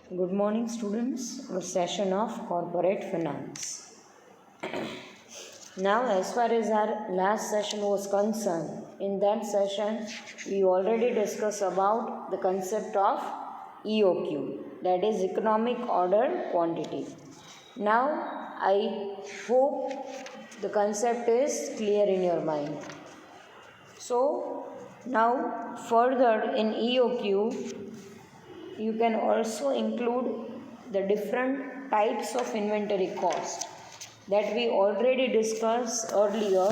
Good morning, students. Our session of corporate finance. Now, as far as our last session was concerned, in that session we already discussed about the concept of EOQ, that is Economic Order Quantity. Now, I hope the concept is clear in your mind. So, now further in EOQ, you can also include the different types of inventory cost that we already discussed earlier.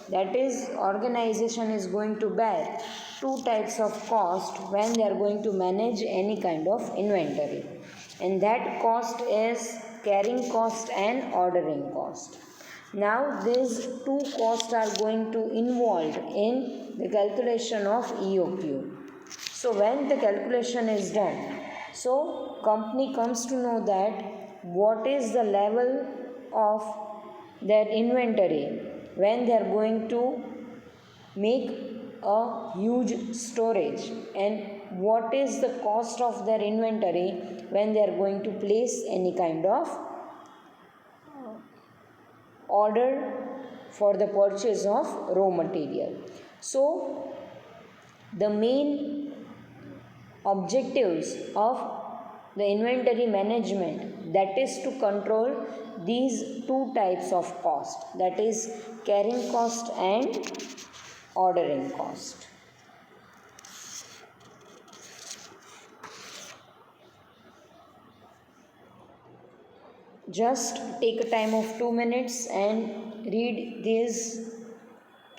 That is, organization is going to bear two types of cost when they are going to manage any kind of inventory, and that cost is carrying cost and ordering cost. Now these two costs are going to involved in the calculation of EOQ. So when the calculation is done, so company comes to know that what is the level of their inventory when they are going to make a huge storage, and what is the cost of their inventory when they are going to place any kind of order for the purchase of raw material. So the main objectives of the inventory management, that is to control these two types of cost, that is carrying cost and ordering cost. Just take a time of 2 minutes and read this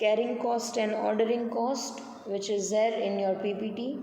carrying cost and ordering cost which is there in your PPT.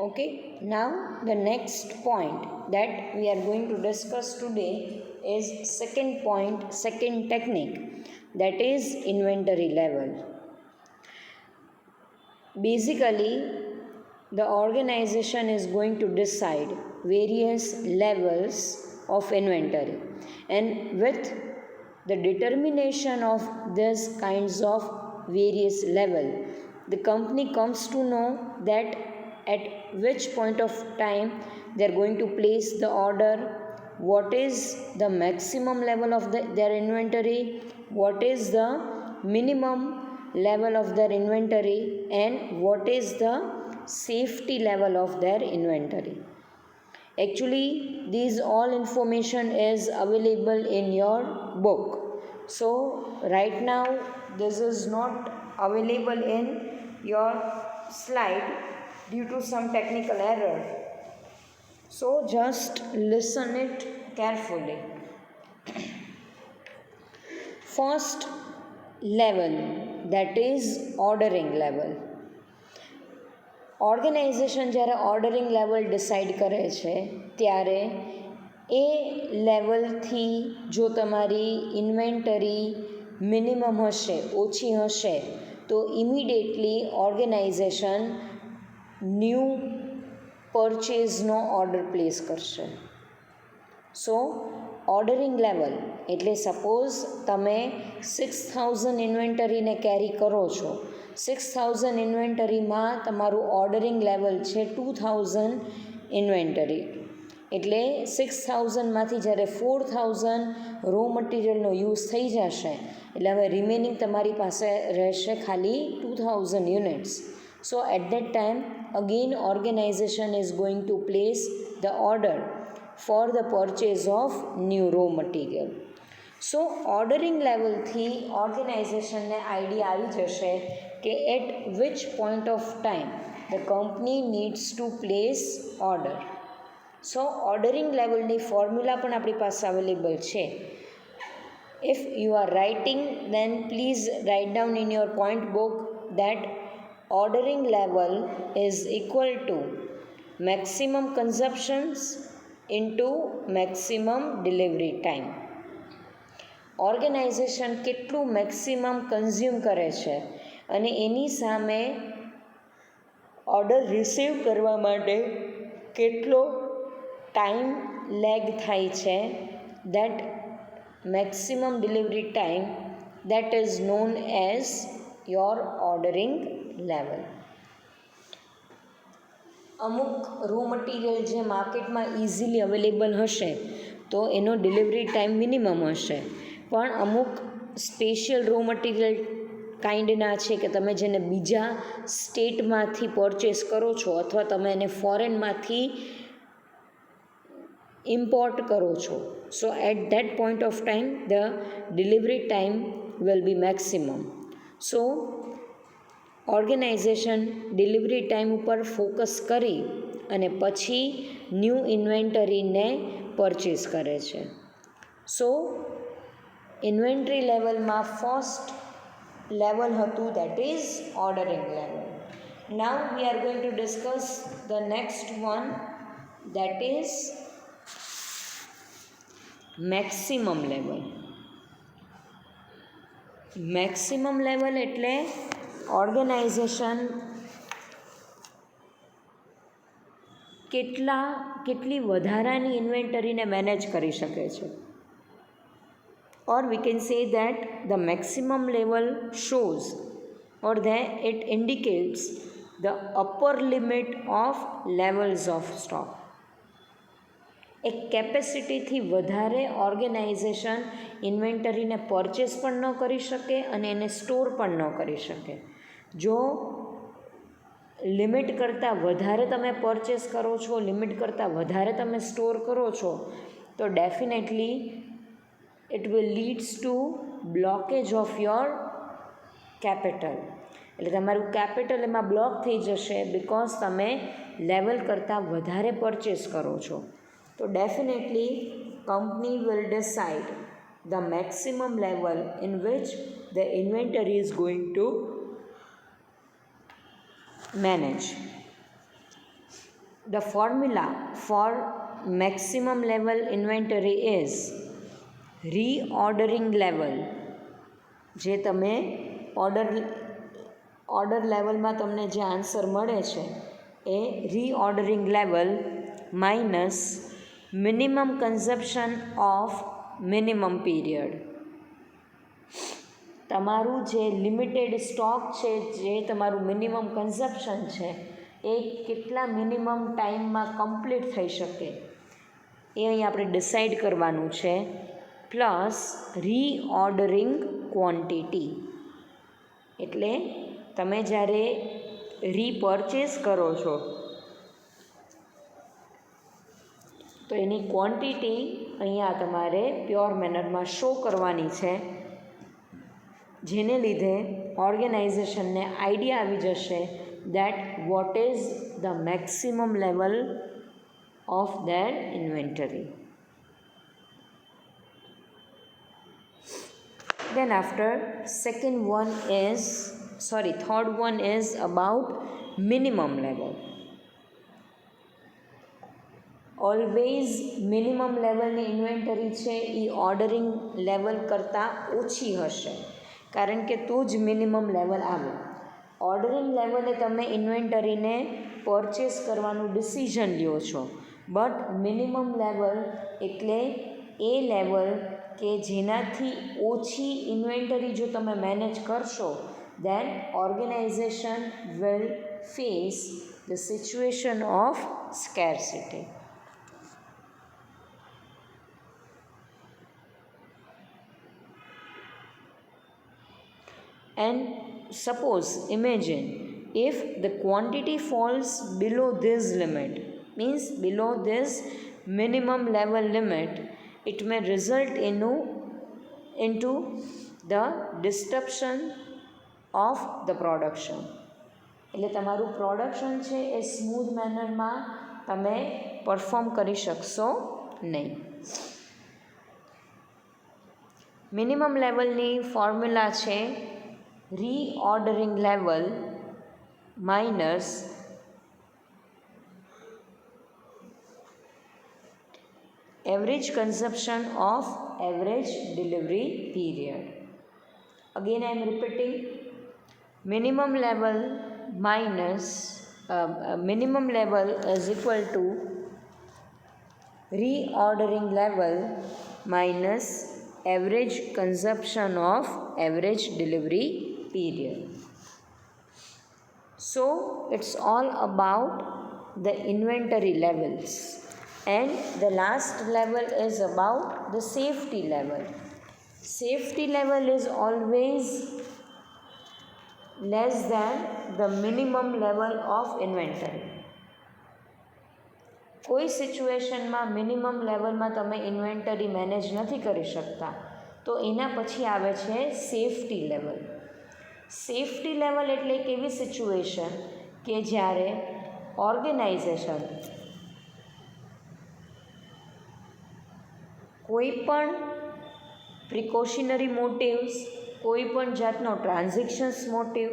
Okay, now the next point that we are going to discuss today is second point, second technique, that is inventory level. Basically, the organization is going to decide various levels of inventory, and with the determination of these kinds of various level, the company comes to know that at which point of time they are going to place the order, what is the maximum level of their inventory, what is the minimum level of their inventory, and what is the safety level of their inventory. Actually, these all information is available in your book. So right now this is not available in your slide due to some technical error. So just listen it carefully. First level, that is ordering level. Organisation જ્યારે ordering level decide કરે છે ત્યારે એ લેવલથી જો તમારી inventory minimum હશે, ઓછી હશે, તો ઇમિડિયેટલી ઓર્ગેનાઇઝેશન ન્યૂ પરચેઝનો ઓર્ડર પ્લેસ કરશે. સો ઓર્ડરિંગ લેવલ એટલે સપોઝ તમે 6000 ઇન્વેન્ટરીને કેરી કરો છો, 6000 ઇન્વેન્ટરીમાં તમારું ઓર્ડરિંગ લેવલ છે 2000 ઇન્વેન્ટરી, એટલે 6000માંથી જ્યારે 4000 રો મટીરિયલનો યુઝ થઈ જશે, એટલે હવે રિમેનિંગ તમારી પાસે રહેશે ખાલી 2000 units. So at that time again organisation is going to place the order for the purchase of new raw material. So ordering લેવલથી ઓર્ગેનાઇઝેશનને આઈડિયા આવી જશે કે at which point of time the company needs to place order. So ordering લેવલની formula પણ આપણી પાસે available છે. If you are writing, then please write down in your point book that ordering level is equal to maximum consumptions into maximum delivery time. Organisation કેટલું maximum consume કરે છે અને એની સામે ઓર્ડર રિસીવ કરવા માટે કેટલો ટાઈમ લેગ થાય છે, that maximum delivery time, that is known as your ordering level. અમુક રો મટીરિયલ જે માર્કેટમાં ઇઝીલી અવેલેબલ હશે તો એનો ડિલિવરી ટાઈમ મિનિમમ હશે, પણ અમુક સ્પેશિયલ રો મટીરિયલ કાઇન્ડના છે કે તમે જેને બીજા સ્ટેટમાંથી પરચેસ કરો છો અથવા તમે એને ફોરેનમાંથી import કરો છો. So at that point of time the delivery time will be maximum. So organization delivery time ઉપર ફોકસ કરી અને પછી ન્યૂ ઇન્વેન્ટરીને પરચેસ કરે છે. સો ઇન્વેન્ટરી લેવલમાં ફર્સ્ટ લેવલ હતું, that is ordering level. Now we are going to discuss the next one, that is maximum level. Maximum level એટલે ઓર્ગેનાઇઝેશન કેટલી વધારાની ઇન્વેન્ટરીને મેનેજ કરી શકે છે. or we can say that the maximum level shows or that it indicates the upper limit of levels of stock. એક કેપેસિટીથી વધારે organisation ઇન્વેન્ટરીને purchase પણ ન કરી શકે અને એને સ્ટોર પણ ન કરી શકે. જો લિમિટ કરતાં વધારે તમે પરચેસ કરો છો, લિમિટ કરતાં વધારે તમે સ્ટોર કરો છો, તો definitely it will leads two blockage of your capital. એટલે તમારું કેપિટલ એમાં બ્લોક થઈ જશે બિકોઝ તમે લેવલ કરતાં વધારે પરચેસ કરો છો. તો definitely company will decide the maximum level in which the inventory is going two manage. The formula for maximum level inventory is reordering level. જે તમે ઓર્ડર લેવલમાં તમને જે આન્સર મળે છે એ reordering level minus minimum consumption of minimum period. તમારું જે લિમિટેડ સ્ટોક છે, જે તમારું મિનિમમ કન્ઝપ્શન છે, એ કેટલા મિનિમમ ટાઈમમાં કમ્પ્લીટ થઈ શકે એ અહીં આપણે ડિસાઇડ કરવાનું છે. પ્લસ રીઓર્ડરિંગ ક્વોન્ટિટી, એટલે તમે જ્યારે રીપરચેસ કરો છો તો એની ક્વોન્ટિટી અહીંયા તમારે પ્યોર મેનરમાં શો કરવાની છે, જેને લીધે ઓર્ગેનાઇઝેશનને આઈડિયા આવી જશે that what is the maximum level of their inventory. Then after third one is about minimum level. Always minimum લેવલની ઇન્વેન્ટરી છે એ ઓર્ડરિંગ લેવલ કરતાં ઓછી હશે, કારણ કે તો જ મિનિમમ લેવલ આવે. ઓર્ડરિંગ લેવલે તમે ઇન્વેન્ટરીને પરચેસ કરવાનું ડિસિઝન લ્યો છો, બટ મિનિમમ લેવલ એટલે એ લેવલ કે જેનાથી ઓછી ઇન્વેન્ટરી જો તમે મેનેજ કરશો, then organization will face the situation of scarcity. And suppose, imagine, if the quantity falls below this limit, means below this minimum level limit, it may result in into the disruption of the production. એટલે તમારું production છે એ smooth મેનરમાં તમે perform કરી શકશો નહીં. Minimum લેવલની formula છે reordering level minus average consumption of average delivery period. Again I am repeating, minimum level is equal to reordering level minus average consumption of average delivery period. So it's all about the inventory levels. And the last level is about the safety level. Safety level is always less than the minimum level of inventory. કોઈ સિચ્યુએશનમાં minimum લેવલમાં તમે inventory manage નથી કરી શકતા તો એના પછી આવે છે સેફટી લેવલ. સેફટી લેવલ એટલે એક એવી સિચ્યુએશન કે જ્યારે ઓર્ગેનાઇઝેશન કોઈ પણ પ્રિકોશનરી મોટિવ્સ, કોઈ પણ જાતનો ટ્રાન્ઝેક્શન્સ મોટિવ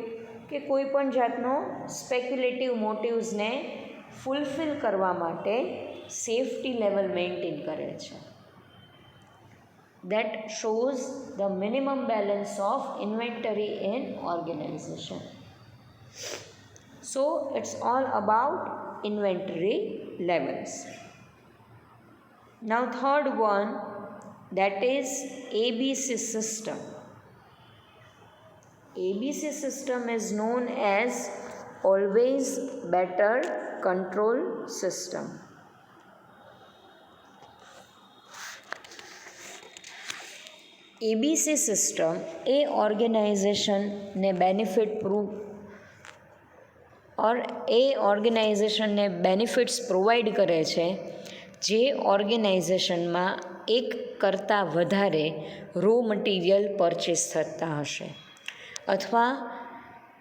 કે કોઈ પણ જાતનો સ્પેક્યુલેટિવ મોટિવ્સને ફૂલફિલ કરવા માટે સેફટી લેવલ મેન્ટેન કરે છે. That shows the minimum balance of inventory in organization. So it's all about inventory levels. Now third one, that is ABC system. ABC system is known as always better control system. ABC system એ ઓર્ગેનાઇઝેશનને benefits provide કરે છે જે ઓર્ગેનાઇઝેશનમાં એક કરતાં વધારે raw material purchase થતા હશે, અથવા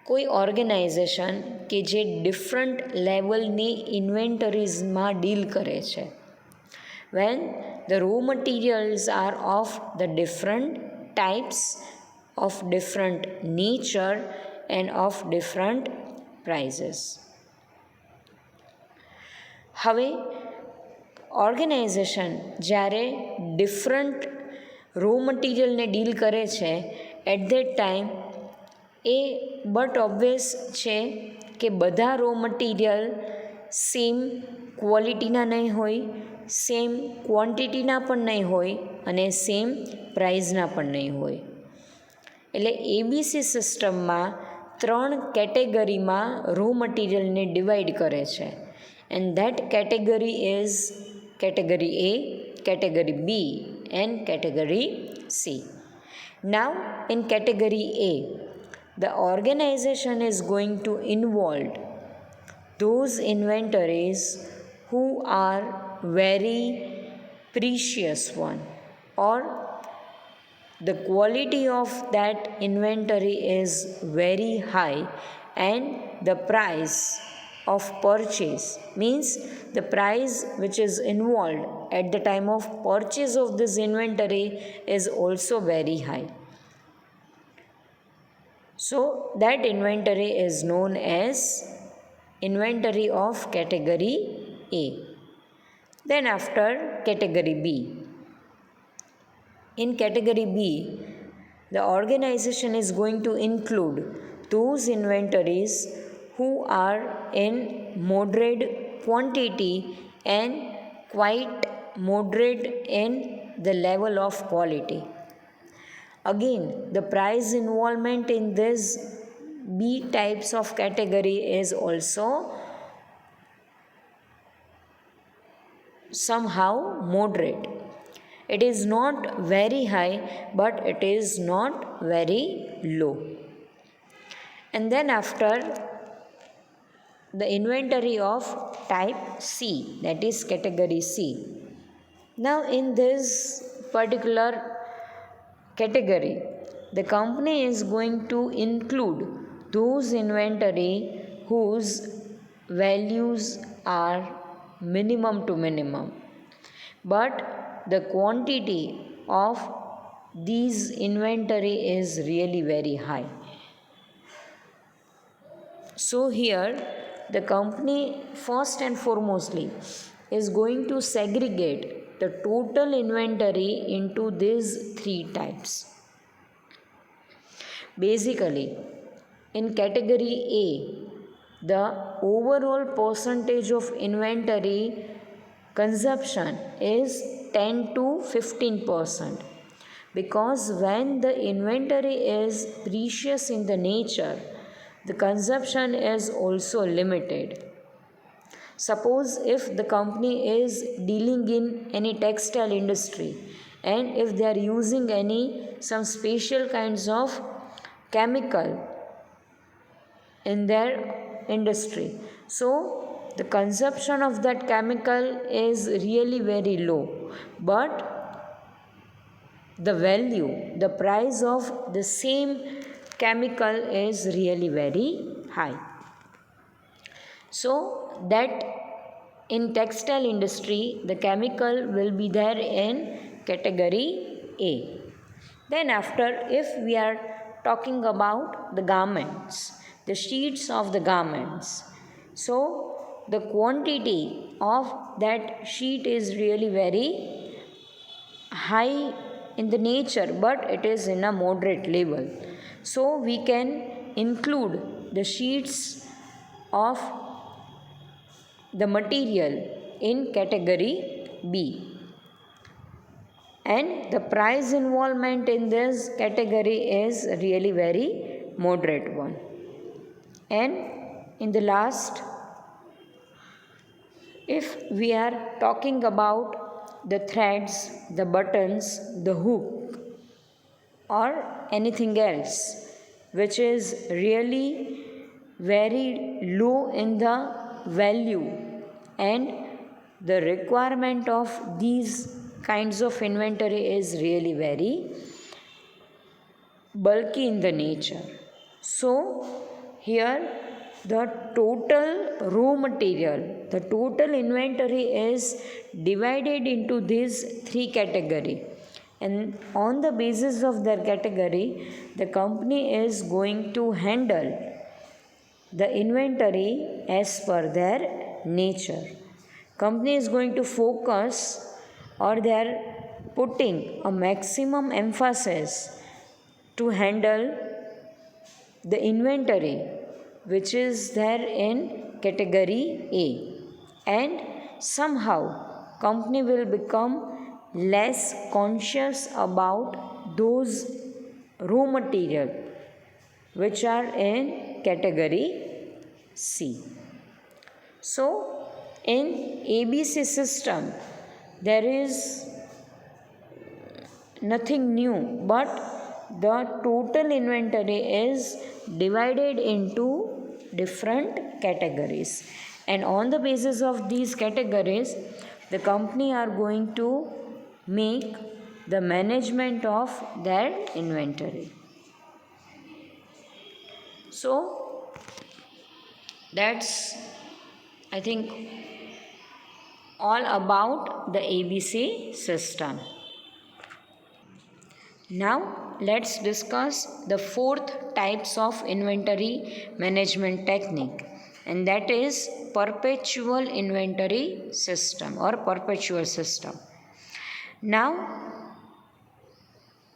કોઈ ઓર્ગેનાઇઝેશન કે જે ડિફરન્ટ લેવલની ઇન્વેન્ટરીઝમાં ડીલ કરે છે. When the raw materials are of the different types, of different nature and of different prices. હવે ઓર્ગેનાઇઝેશન જ્યારે ડિફરન્ટ રો મટીરિયલને ડીલ કરે છે એટ ધેટ ટાઈમ એ બટ ઓબ્વિયસ છે કે બધા રો મટીરિયલ સેમ ક્વોલિટીના નહીં હોય, સેમ ક્વોન્ટિટીના પણ નહીં હોય અને સેમ પ્રાઇઝના પણ નહીં હોય. એટલે એબીસી સિસ્ટમમાં 3 કેટેગરીમાં રો મટીરિયલને ડિવાઈડ કરે છે. And that category is category A, category B and category C. Now in category A, the organization is going to involve those inventories who are very precious one, or the quality of that inventory is very high and the price of purchase, means the price which is involved at the time of purchase of this inventory is also very high. So that inventory is known as inventory of category A. Then after category B. In category B, the organization is going to include those inventories who are in moderate quantity and quite moderate in the level of quality. Again, the price involvement in this B types of category is also somehow moderate. It is not very high, but it is not very low. And then after the inventory of type C, that is category C. Now in this particular category, the company is going to include those inventory whose values are minimum to minimum, but the quantity of these inventory is really very high. So here the company first and foremostly is going to segregate the total inventory into these three types. Basically, in category A, the overall percentage of inventory consumption is 10 to 15%, because when the inventory is precious in the nature, the consumption is also limited. Suppose if the company is dealing in any textile industry, and if they are using some special kinds of chemical in their industry, so the consumption of that chemical is really very low, but the value, the price of the same chemical is really very high. So that in textile industry the chemical will be there in category A. Then after, if we are talking about the garments, the sheets of the garments, so the quantity of that sheet is really very high in the nature, but it is in a moderate level. So we can include the sheets of the material in category B. And the price involvement in this category is really very moderate one. And in the last, if we are talking about the threads, the buttons, the hook, or anything else which is really very low in the value, and the requirement of these kinds of inventory is really very bulky in the nature. So here the total raw material, the total inventory is divided into these three categories, and on the basis of their category the company is going to handle the inventory as per their nature. Company is going to focus, or they are putting a maximum emphasis to handle the inventory which is there in category A, and somehow company will become less conscious about those raw material which are in category C. So in ABC system there is nothing new, but the total inventory is divided into different categories, and on the basis of these categories the company are going to make the management of their inventory. So that's, I think, all about the ABC system. Now let's discuss the fourth types of inventory management technique, and that is perpetual inventory system or perpetual system. Now,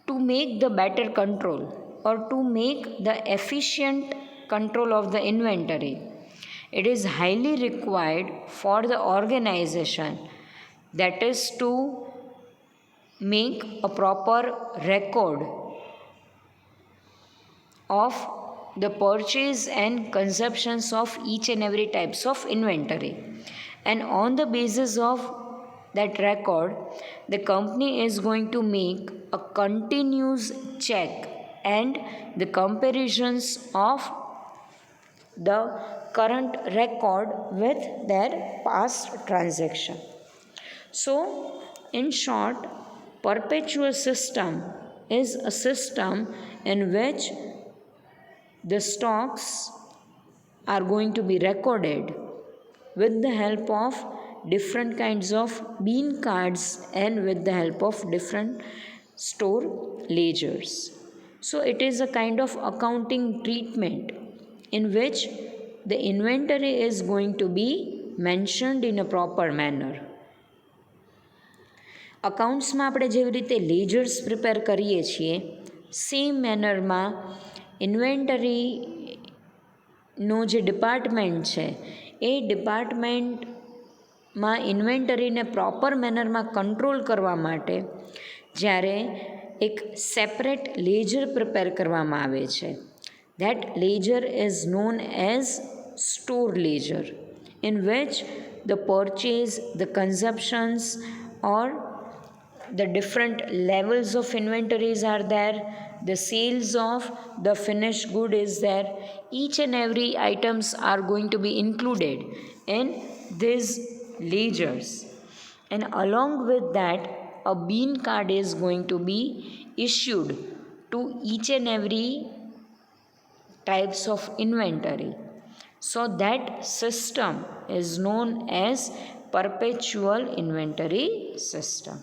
to make the better control, or to make the efficient control of the inventory, it is highly required for the organization, that is to make a proper record of the purchase and consumptions of each and every types of inventory, and on the basis of that record the company is going to make a continuous check and the comparisons of the current record with their past transaction. So in short, perpetual system is a system in which the stocks are going to be recorded with the help of different kinds of bean cards and with the help of different store ledgers. So it is a kind of accounting treatment in which the inventory is going to be mentioned in a proper manner. અકાઉન્ટ્સમાં આપણે જેવી રીતે લેજર્સ prepare કરીએ છીએ same મેનરમાં ઇન્વેન્ટરીનો જે department છે એ ડિપાર્ટમેન્ટમાં ઇન્વેન્ટરીને proper મેનરમાં control કરવા માટે જ્યારે એક સેપરેટ લેજર પ્રિપેર કરવામાં આવે છે that ledger is known as store ledger in which the purchase, the consumptions or the different levels of inventories are there, the sales of the finished good is there. Each and every items are going to be included in these ledgers, and along with that a bean card is going to be issued to each and every types of inventory. So that system is known as perpetual inventory system.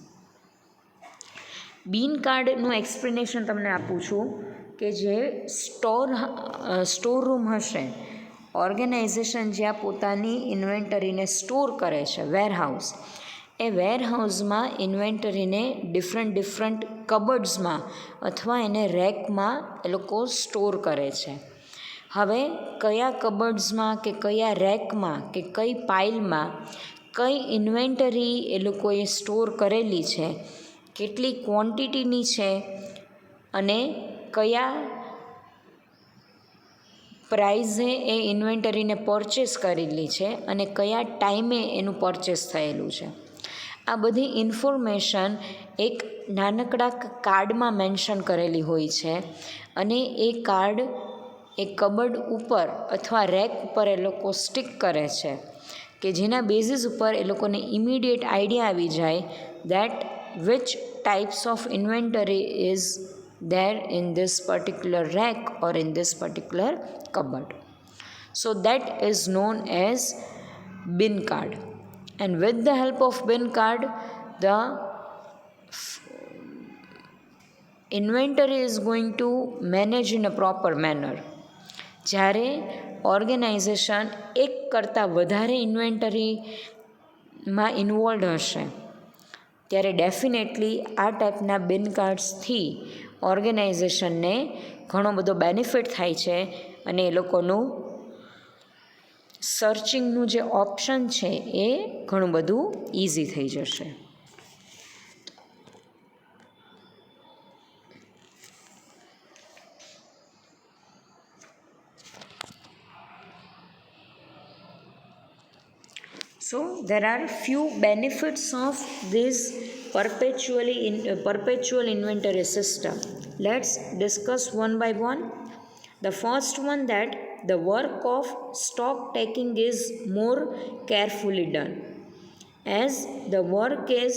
બીન કાર્ડનું explanation તમને આપું છું કે જે store room હશે, organisation જ્યાં પોતાની ઇન્વેન્ટરીને store કરે છે, વેરહાઉસ, એ વેરહાઉસમાં ઇન્વેન્ટરીને ડિફરન્ટ કબર્ડ્સમાં અથવા એને રેકમાં એ લોકો સ્ટોર કરે છે. હવે કયા કબર્ડ્સમાં કે કયા રેકમાં કે કઈ પાઇલમાં કઈ ઇન્વેન્ટરી એ લોકોએ સ્ટોર કરેલી છે, કેટલી ક્વોન્ટિટીની છે અને કયા પ્રાઇઝે એ ઇન્વેન્ટરીને પરચેસ કરેલી છે અને કયા ટાઈમે એનું પરચેસ થયેલું છે, આ બધી ઇન્ફોર્મેશન એક નાનકડા કાર્ડમાં મેન્શન કરેલી હોય છે અને એ કાર્ડ એ કબર્ડ ઉપર અથવા રેક ઉપર એ લોકો સ્ટિક કરે છે કે જેના બેઝિસ ઉપર એ લોકોને ઇમિડિયેટ આઈડિયા આવી જાય that which types of inventory is there in this particular rack or in this particular cupboard. So that is known as bin card, and with the help of bin card the inventory is going to manage in a proper manner. જ્યારે organisation એક કરતાં વધારે ઇન્વેન્ટરીમાં involve હશે ત્યારે definitely આ ટાઈપના બિન કાર્ડ્સથી ઓર્ગેનાઇઝેશનને ઘણો બધો બેનિફિટ થાય છે અને એ લોકોનું સર્ચિંગનું જે ઓપ્શન છે એ ઘણું બધું ઇઝી થઈ જશે. So there are few benefits of this perpetual inventory system. Let's discuss one by one. The first one, that the work of stock taking is more carefully done, as the work is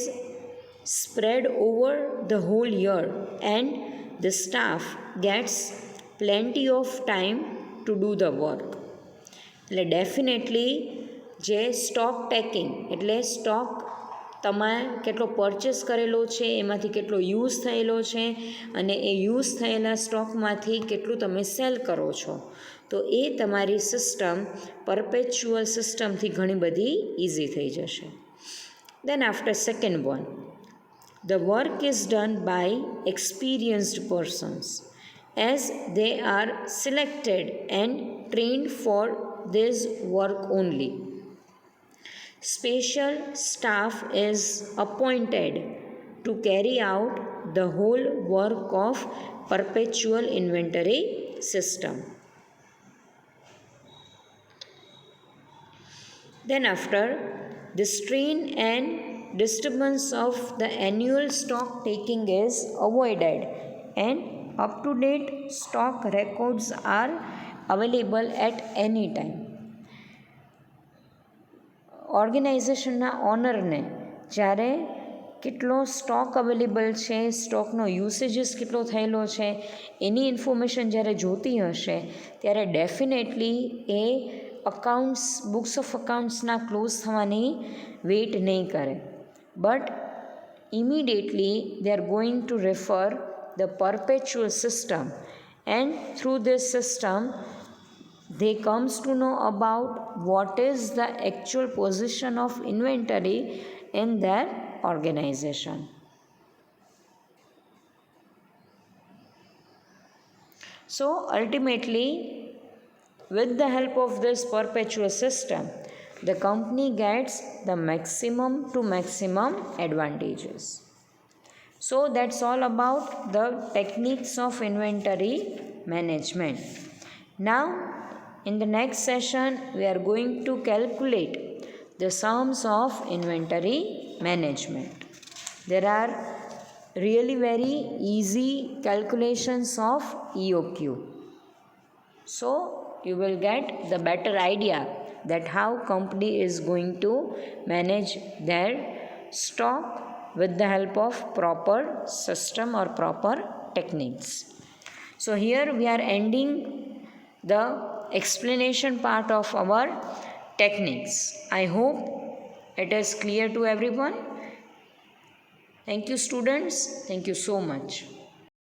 spread over the whole year and the staff gets plenty of time to do the work. એટલે definitely જે stock taking એટલે stock તમે કેટલો purchase કરેલો છે, એમાંથી કેટલો use થયેલો છે અને એ યુઝ થયેલા સ્ટોકમાંથી કેટલું તમે સેલ કરો છો, તો એ તમારી સિસ્ટમ પરપેચ્યુઅલ સિસ્ટમથી ઘણી બધી ઇઝી થઈ જશે. Then after second one, the work is done by experienced persons as they are selected and trained for this work only. Special staff is appointed to carry out the whole work of perpetual inventory system. Then after, the strain and disturbance of the annual stock taking is avoided and up-to-date stock records are available at any time. ઓર્ગેનાઇઝેશનના ઓનરને જ્યારે કેટલો stock available છે, સ્ટોકનો યુસેજીસ કેટલો થયેલો છે, એની information જ્યારે જોતી હશે ત્યારે ડેફિનેટલી એ અકાઉન્ટ્સ બુક્સ ઓફ અકાઉન્ટ્સના ક્લોઝ થવાની વેઇટ નહીં કરે, but immediately they are going to refer the perpetual system, and through this system they comes to know about what is the actual position of inventory in their organization. So ultimately, with the help of this perpetual system, the company gets the maximum to maximum advantages. So that's all about the techniques of inventory management. Now in the next session we are going to calculate the sums of inventory management. There are really very easy calculations of EOQ. So you will get the better idea that how company is going to manage their stock with the help of proper system or proper techniques. So here we are ending the explanation part of our techniques. I hope it is clear to everyone. Thank you students. Thank you so much.